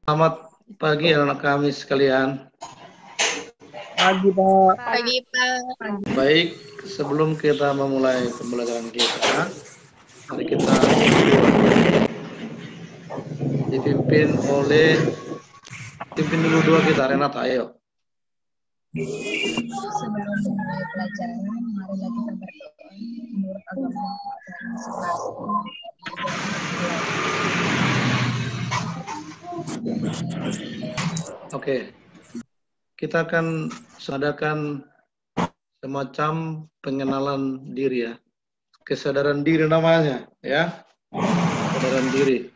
Selamat pagi anak kami sekalian. Pagi, Pak. Pagi, Pak. Baik, sebelum kita memulai pembelajaran kita, mari kita dipimpin oleh pimpin dulu dua kita, Renata, ayo. Sebelum mulai pelajaran, marilah kita berdoa menurut agama masing-masing. Oke, kita akan adakan semacam pengenalan diri ya, kesadaran diri namanya ya, kesadaran diri.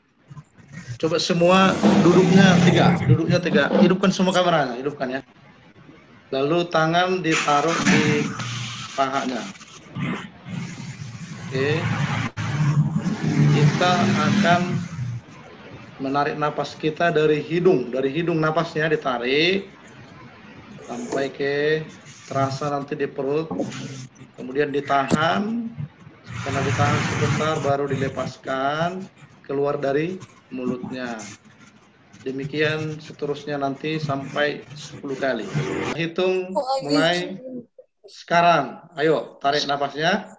Coba semua duduknya tiga, hidupkan semua kameranya, hidupkan ya. Lalu tangan ditaruh di pahanya. Oke, kita akan menarik napas kita dari hidung napasnya ditarik sampai ke terasa nanti di perut, kemudian ditahan, karena ditahan sebentar baru dilepaskan keluar dari mulutnya. Demikian seterusnya nanti sampai 10 kali. Hitung mulai sekarang. Ayo tarik napasnya.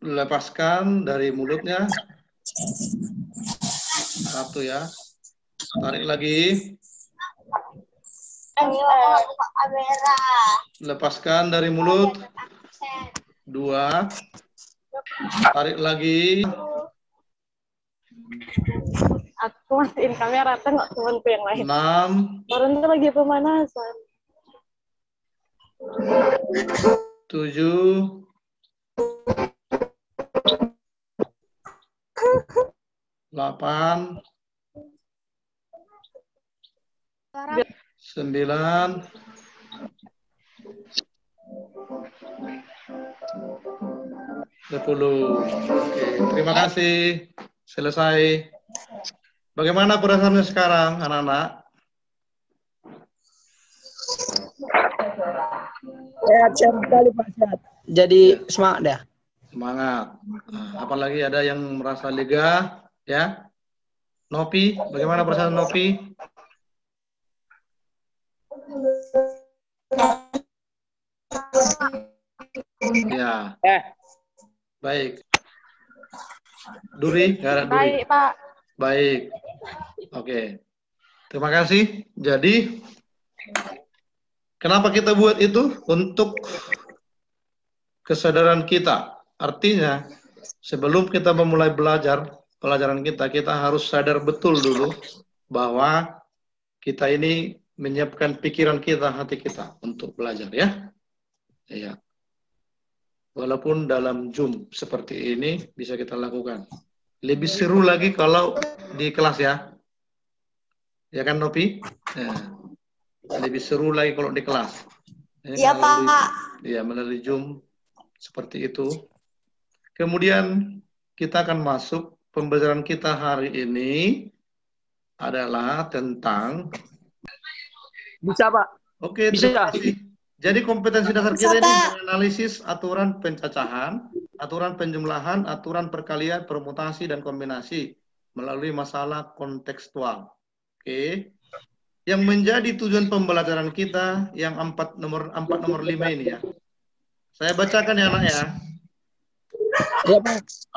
Lepaskan dari mulutnya. 1 ya. Tarik lagi. Lepaskan dari mulut. 2. Tarik lagi. Aku matiin kamera, kan nggak temanku yang lain. 6. Orang itu lagi pemanasan. 7. 8. 9. 10. Oke, terima kasih. Selesai. Bagaimana perasaannya sekarang, anak-anak? Sehat sekali, Pak. Sehat. Jadi semangat dah. Semangat. Nah, apalagi ada yang merasa lega, ya? Nopi, bagaimana perasaan Nopi? Ya. Baik. Duri, nggak ada Duri. Baik, Pak. Baik. Oke. Terima kasih. Jadi, kenapa kita buat itu? Untuk kesadaran kita. Artinya, sebelum kita memulai pelajaran kita harus sadar betul dulu bahwa kita ini menyiapkan pikiran kita, hati kita untuk belajar ya. Ya. Walaupun dalam Zoom seperti ini bisa kita lakukan. Lebih seru lagi kalau di kelas ya. Ya kan Nopi? Ya. Lebih seru lagi kalau di kelas. Iya, Pak. Iya, melalui Zoom seperti itu. Kemudian kita akan masuk pembelajaran kita hari ini adalah tentang Bisa, Pak. Oke, Bisa. terima kasih. Jadi kompetensi dasar kita ini menganalisis aturan pencacahan, aturan penjumlahan, aturan perkalian, permutasi, dan kombinasi melalui masalah kontekstual. Oke. Yang menjadi tujuan pembelajaran kita yang nomor 5 ini ya. Saya bacakan ya anak ya. 4.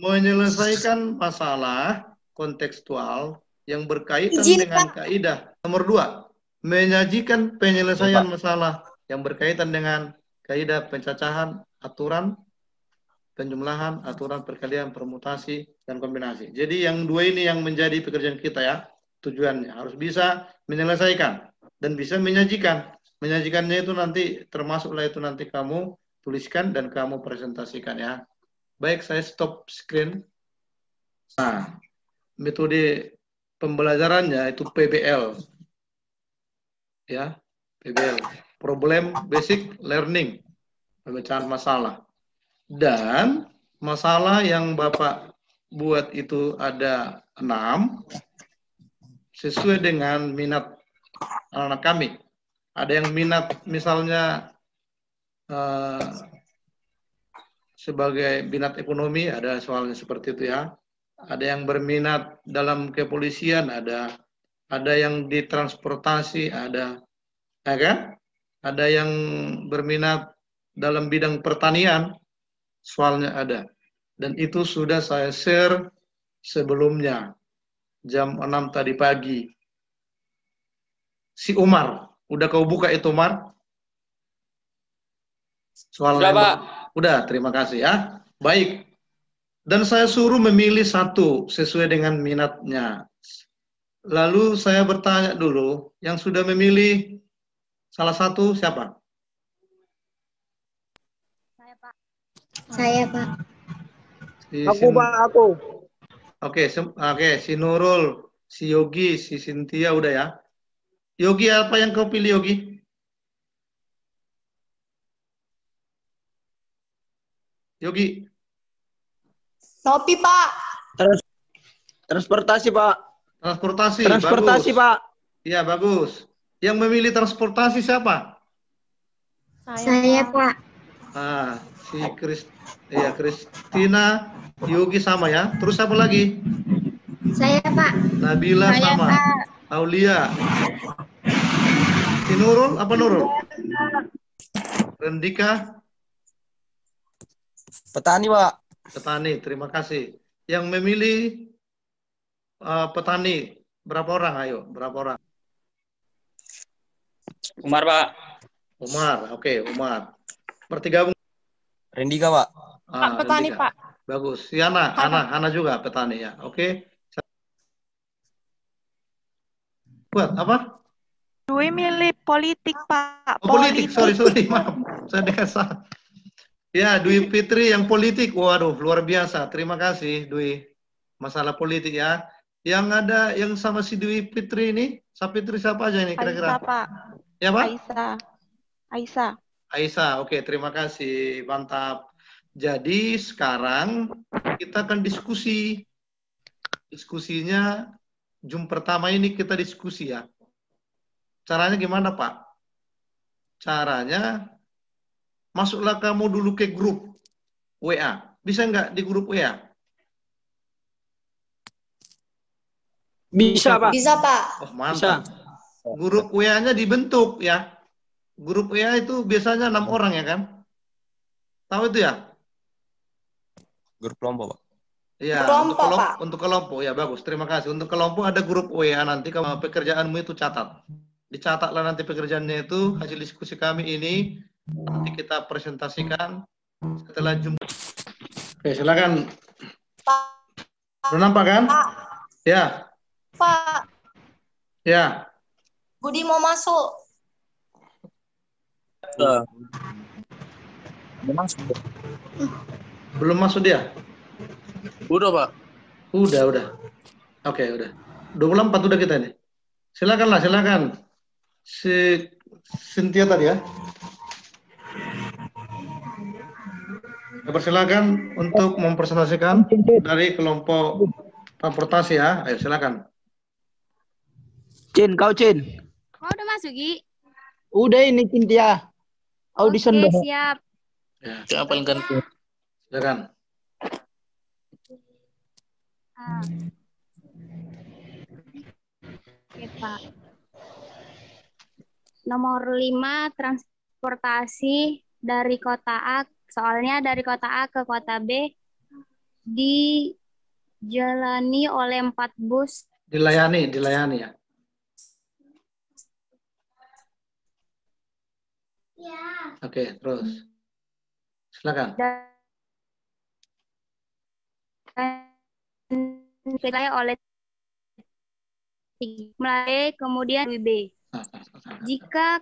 Menyelesaikan masalah kontekstual yang berkaitan dengan kaidah. Nomor 2. Menyajikan penyelesaian masalah yang berkaitan dengan kaidah pencacahan, aturan penjumlahan, aturan perkalian, permutasi, dan kombinasi. Jadi yang 2 ini yang menjadi pekerjaan kita ya. Tujuannya harus bisa menyelesaikan dan bisa menyajikan. Menyajikannya itu nanti termasuklah itu nanti kamu tuliskan dan kamu presentasikan ya. Baik, saya stop screen. Nah, metode pembelajarannya itu PBL. Ya, PBL. Problem Basic Learning. Pemecahan masalah. Dan masalah yang Bapak buat itu ada 6. Sesuai dengan minat anak-anak kami. Ada yang minat misalnya sebagai minat ekonomi, ada soalnya seperti itu ya. Ada yang berminat dalam kepolisian, ada yang di transportasi, ada, ya kan? Ada yang berminat dalam bidang pertanian, soalnya ada. Dan itu sudah saya share sebelumnya, jam 6 tadi pagi. Si Umar, udah kau buka itu, Umar? Soalnya, Pak. Udah, terima kasih ya. Baik. Dan saya suruh memilih satu sesuai dengan minatnya. Lalu saya bertanya dulu, yang sudah memilih salah satu siapa? Saya, Pak. Aku, Pak, aku. Oke, si Nurul, si Yogi, si Cynthia udah ya. Yogi, apa yang kau pilih, Yogi? Yogi. Nopi, Pak. Transportasi, Pak. Transportasi, Transportasi, bagus. Pak. Iya, bagus. Yang memilih transportasi siapa? Saya, Pak. Ah, si Kristina, Yogi sama ya. Terus apa lagi? Saya, Pak. Nabila Saya, sama. Pak. Aulia. Si Nurul, apa Nurul? Rendika? Petani, Pak. Petani, terima kasih. Yang memilih petani, berapa orang? Ayo, berapa orang? Umar, Pak. Umar, oke, Umar. Bertiga. Rendika, Pak. Pak, petani, Rendika. Pak. Bagus. Si Ana juga petani ya. Oke. Buat apa? Dwi milih politik, Pak. Oh, politik. Sorry, maaf. Saya dengar salah. Ya, Dwi Fitri yang politik. Waduh, luar biasa. Terima kasih, Dwi. Masalah politik ya. Yang ada yang sama si Dwi Fitri ini, Sapitri siapa aja ini kira-kira? Aisyah, Pak. Ya, Pak? Aisyah. Oke, terima kasih. Mantap. Jadi sekarang kita akan diskusi. Diskusinya, jum pertama ini kita diskusi ya. Caranya gimana, Pak? Caranya, masuklah kamu dulu ke grup WA. Bisa nggak di grup WA? Bisa, Pak. Bisa, Pak. Oh, mantap. Grup WA-nya dibentuk ya. Grup WA itu biasanya 6 orang ya kan? Tahu itu ya? Grup kelompok, Pak. Iya, untuk kelompok ya bagus. Terima kasih. Untuk kelompok ada grup WA nanti kalau pekerjaanmu itu catat. Dicatatlah nanti pekerjaannya itu hasil diskusi kami ini nanti kita presentasikan setelah jumpa. Oke, silakan. Udah nampak kan? Ya. Pak, Ya. Budi mau masuk. Belum masuk dia? Udah, Pak. Udah. Oke, udah. 24 udah kita ini. Silakan. Si Cynthia tadi ya. Persilakan untuk mempresentasikan dari kelompok transportasi ya. Ayo silakan. Cin, kau Cin. Oh, udah masuk, Gi? Udah ini Cynthia. Audition Oke, dong. siap. Ya, Siapa yang ganti? silakan. Oke, Pak. Nomor 5, transportasi dari kota A. Soalnya dari kota A ke kota B dijalani oleh 4 bus. Dilayani ya. Oke, terus. Silakan. Dilayani oleh melalui kemudian WB. Jika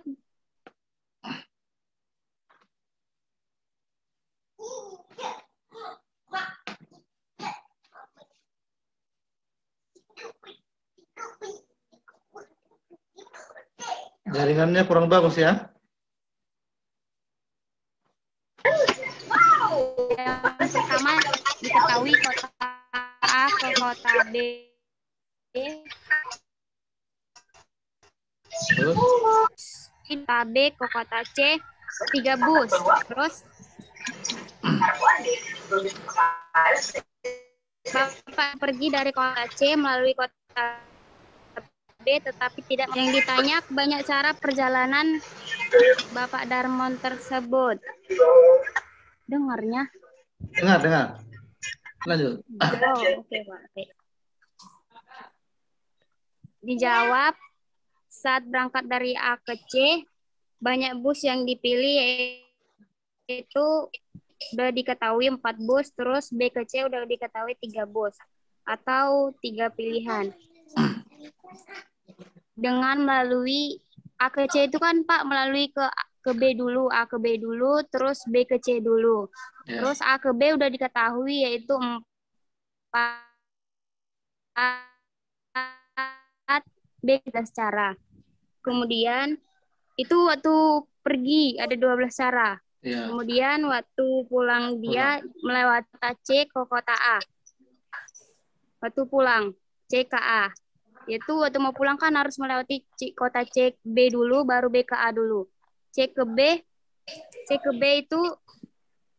jaringannya kurang bagus ya. yang pertama diketahui kota A ke kota B Terus, kota B ke kota C 3 bus. Terus Bapak pergi dari kota C melalui kota B, tetapi tidak yang ditanya banyak cara perjalanan Bapak Darmon tersebut. Dengarnya? Dengar. Lanjut. Oh, oke, Pak. Oke. Dijawab, saat berangkat dari A ke C, banyak bus yang dipilih, yaitu udah diketahui 4 bus, terus B ke C udah diketahui 3 bus, atau 3 pilihan. Dengan melalui A ke C itu kan Pak, melalui ke B dulu, A ke B dulu, terus B ke C dulu. Ya. Terus A ke B udah diketahui, yaitu 4, B cara. Kemudian itu waktu pergi ada 12 cara. Ya. Kemudian waktu pulang dia melewati kota C ke kota A. Waktu pulang C ke A. Yaitu waktu mau pulang kan harus melewati kota C B dulu, baru B ke A dulu. C ke B itu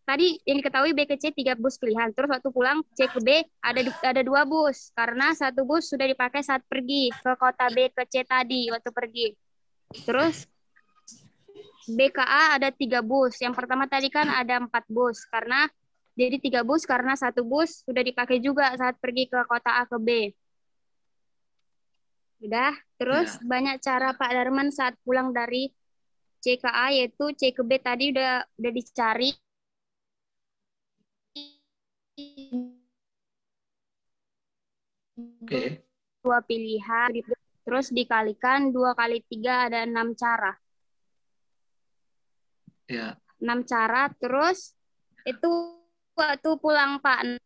tadi yang diketahui B ke C 3 bus pilihan. Terus waktu pulang C ke B ada 2 bus. Karena 1 bus sudah dipakai saat pergi ke kota B ke C tadi waktu pergi. Terus BKA ada 3 bus. Yang pertama tadi kan ada 4 bus. Jadi 3 bus karena 1 bus sudah dipakai juga saat pergi ke kota A ke B. Udah. Terus banyak cara Pak Darman saat pulang dari C ke A, yaitu C ke B tadi udah dicari. Oke. 2 pilihan. Terus dikalikan 2 kali 3 ada 6 cara. Ya. 6 cara, terus itu waktu pulang Pak.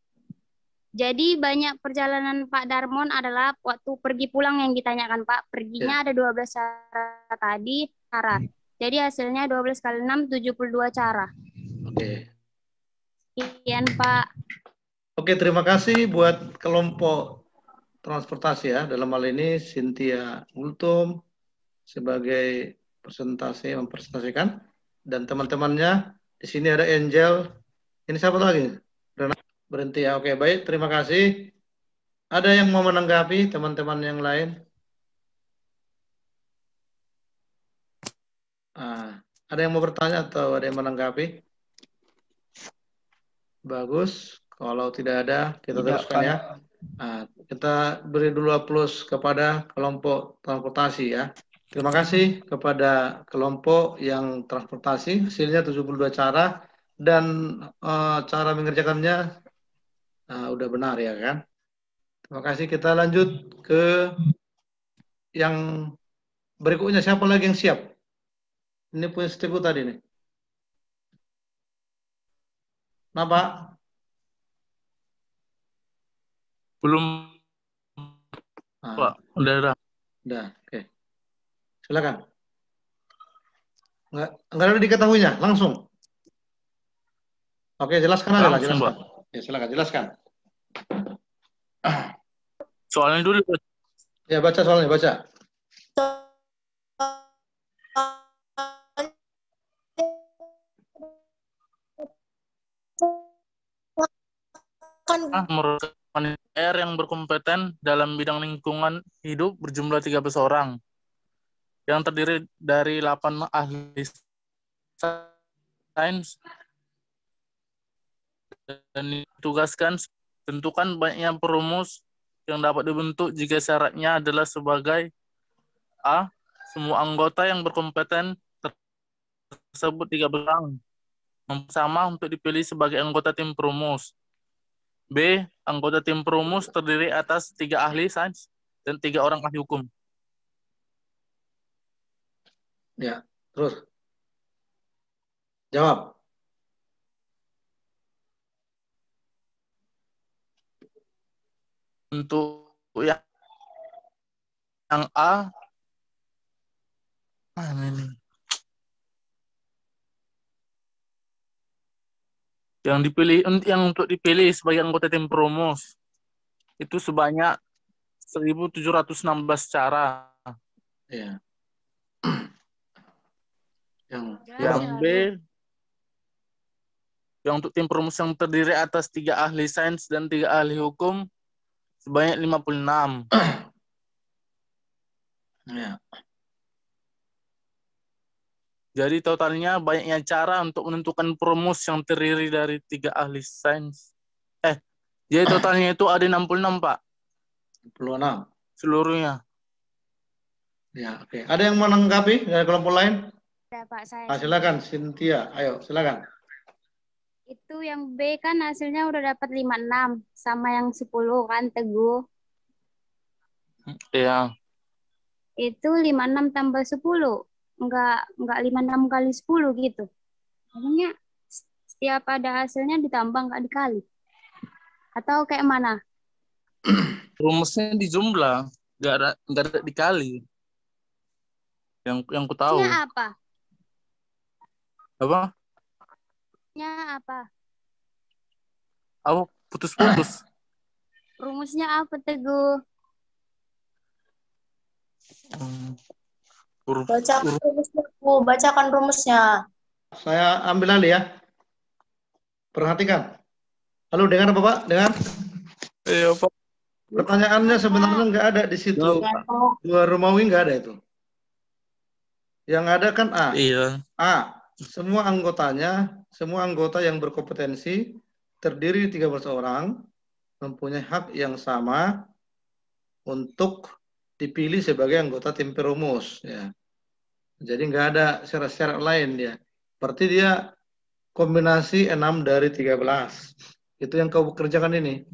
Jadi banyak perjalanan Pak Darmon adalah waktu pergi pulang yang ditanyakan Pak. Perginya ada 12 cara tadi, cara. Jadi hasilnya 12 kali 6, 72 cara. Oke. Sekian Pak. Oke, terima kasih buat kelompok transportasi ya. Dalam hal ini Cynthia Ultum sebagai mempresentasikan. Dan teman-temannya di sini ada Angel. Ini siapa lagi? Berhenti ya. Oke, baik. Terima kasih. Ada yang mau menanggapi teman-teman yang lain? Ada yang mau bertanya atau ada yang menanggapi? Bagus. Kalau tidak ada, kita teruskan ya. Kita beri dulu aplaus kepada kelompok transportasi ya. Terima kasih kepada kelompok yang transportasi, hasilnya 72 cara dan cara mengerjakannya udah benar ya kan. Terima kasih, kita lanjut ke yang berikutnya. Siapa lagi yang siap? Ini punya Stevo tadi nih. Kenapa? Belum, Pak. Udah. Udah, oke. Silakan. Enggak ada diketahuinya, langsung. Oke, jelaskan aja lah, jelaskan. Ya, silakan, jelaskan. Soalnya dulu. Ya, baca soalnya, baca. Merupakan R yang berkompeten dalam bidang lingkungan hidup berjumlah 13 orang yang terdiri dari 8 ahli sains dan ditugaskan tentukan banyaknya perumus yang dapat dibentuk jika syaratnya adalah sebagai A. Semua anggota yang berkompeten tersebut 13 orang sama untuk dipilih sebagai anggota tim perumus. B. Anggota tim perumus terdiri atas 3 ahli sains dan 3 orang ahli hukum. Ya, terus. Jawab. Untuk yang A, ini. Yang untuk dipilih sebagai anggota tim perumus itu sebanyak 1.716 cara. Ya. Yang B Yang untuk tim perumus yang terdiri atas 3 ahli sains dan 3 ahli hukum sebanyak 56. Ya. Jadi totalnya banyaknya cara untuk menentukan perumus yang terdiri dari 3 ahli sains. Jadi totalnya itu ada 66, Pak. 66. Seluruhnya. Ya, oke. Ada yang menanggapi dari kelompok lain? Ada Pak saya. Silakan Cynthia. Ayo, silakan. Itu yang B kan hasilnya udah dapat 56 sama yang 10 kan Teguh. Iya. Itu 56 tambah 10. Enggak 56 kali 10 gitu. Makanya setiap ada hasilnya ditambah enggak dikali. Atau kayak mana? Rumusnya dijumlah, nggak ada dikali. Yang ku tahu. Rumusnya apa? Apa? Rumusnya apa? Apa putus-putus? Rumusnya apa Teguh? Bacakan rumusnya, Bu. Bacakan rumusnya. Saya ambil alih ya. Perhatikan. Halo, dengar Bapak? Dengar? Iya, Pak. Pertanyaannya sebenarnya nggak ada di situ. 2 Romawi nggak ada itu. Yang ada kan A. Iya. A. Semua anggota yang berkompetensi terdiri 13 orang mempunyai hak yang sama untuk dipilih sebagai anggota tim perumus. Ya. Jadi nggak ada syarat-syarat lain dia. Berarti dia kombinasi 6 dari 13. Itu yang kau kerjakan ini.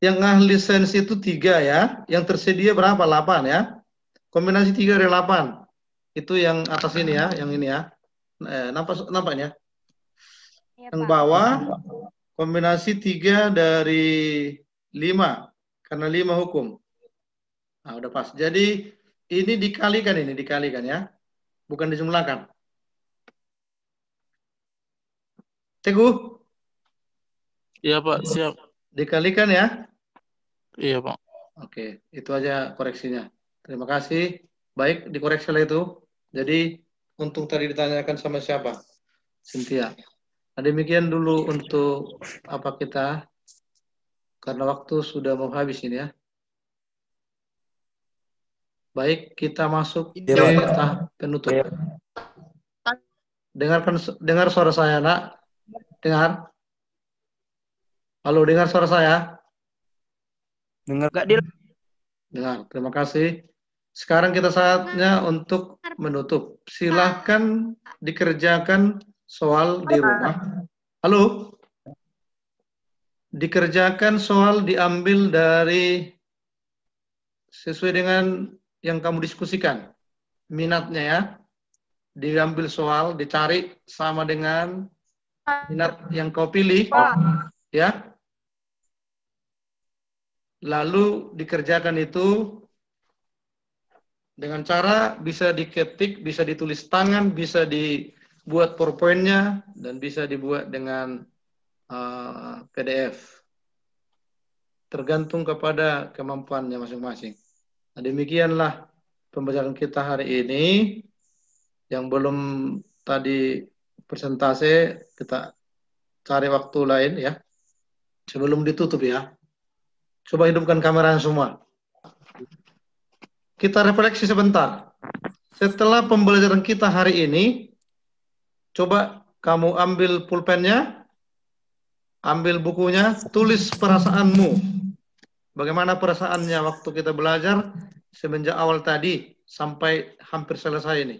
Yang ahli sains itu 3 ya. Yang tersedia berapa? 8 ya. Kombinasi 3 dari 8. Itu yang atas ini ya. Yang ini ya. Nampaknya? Ya, Yang Pak. bawah kombinasi 3 dari 5. Karena 5 hukum. Nah, udah pas. Jadi ini dikalikan ya. Bukan dijumlahkan. Teguh? Iya, Pak. Siap. Dikalikan ya. Iya, Pak. Oke, itu aja koreksinya. Terima kasih. Baik, dikoreksi lah itu. Jadi, untung tadi ditanyakan sama siapa? Cynthia. Nah, demikian dulu untuk apa kita, karena waktu sudah mau habis ini ya. Baik, kita masuk ke tahap penutup. Dengar suara saya, Nak? Dengar? Halo, dengar suara saya? Dengar gak dia? Dengar, terima kasih. Sekarang kita saatnya untuk menutup. Silahkan dikerjakan soal di rumah. Halo? Dikerjakan soal diambil dari sesuai dengan yang kamu diskusikan. Minatnya ya. Diambil soal, dicari sama dengan minat yang kau pilih. Ya. Lalu dikerjakan itu dengan cara bisa diketik, bisa ditulis tangan, bisa dibuat PowerPoint-nya, dan bisa dibuat dengan PDF. Tergantung kepada kemampuannya masing-masing. Nah, demikianlah pembelajaran kita hari ini. Yang belum tadi presentasi, kita cari waktu lain ya. Sebelum ditutup ya. Coba hidupkan kameranya semua. Kita refleksi sebentar. Setelah pembelajaran kita hari ini, coba kamu ambil pulpennya, ambil bukunya, tulis perasaanmu. Bagaimana perasaannya waktu kita belajar semenjak awal tadi sampai hampir selesai ini.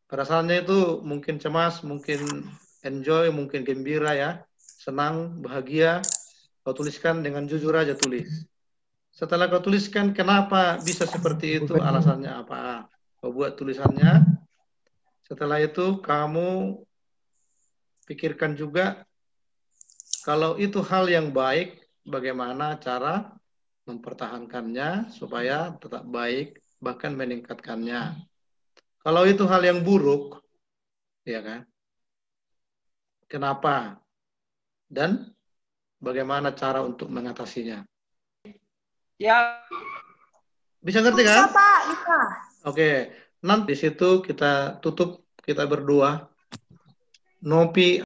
Perasaannya itu mungkin cemas, mungkin enjoy, mungkin gembira ya, senang, bahagia. Kau tuliskan dengan jujur aja tulis. Setelah kau tuliskan kenapa bisa seperti itu, alasannya apa. Kau buat tulisannya. Setelah itu kamu pikirkan juga kalau itu hal yang baik, bagaimana cara mempertahankannya supaya tetap baik, bahkan meningkatkannya. Kalau itu hal yang buruk, ya kan? Kenapa? Dan bagaimana cara untuk mengatasinya? Ya. Bisa ngerti kan? Bisa, Pak. Bisa. Oke, nanti di situ kita tutup, kita berdua. Nopi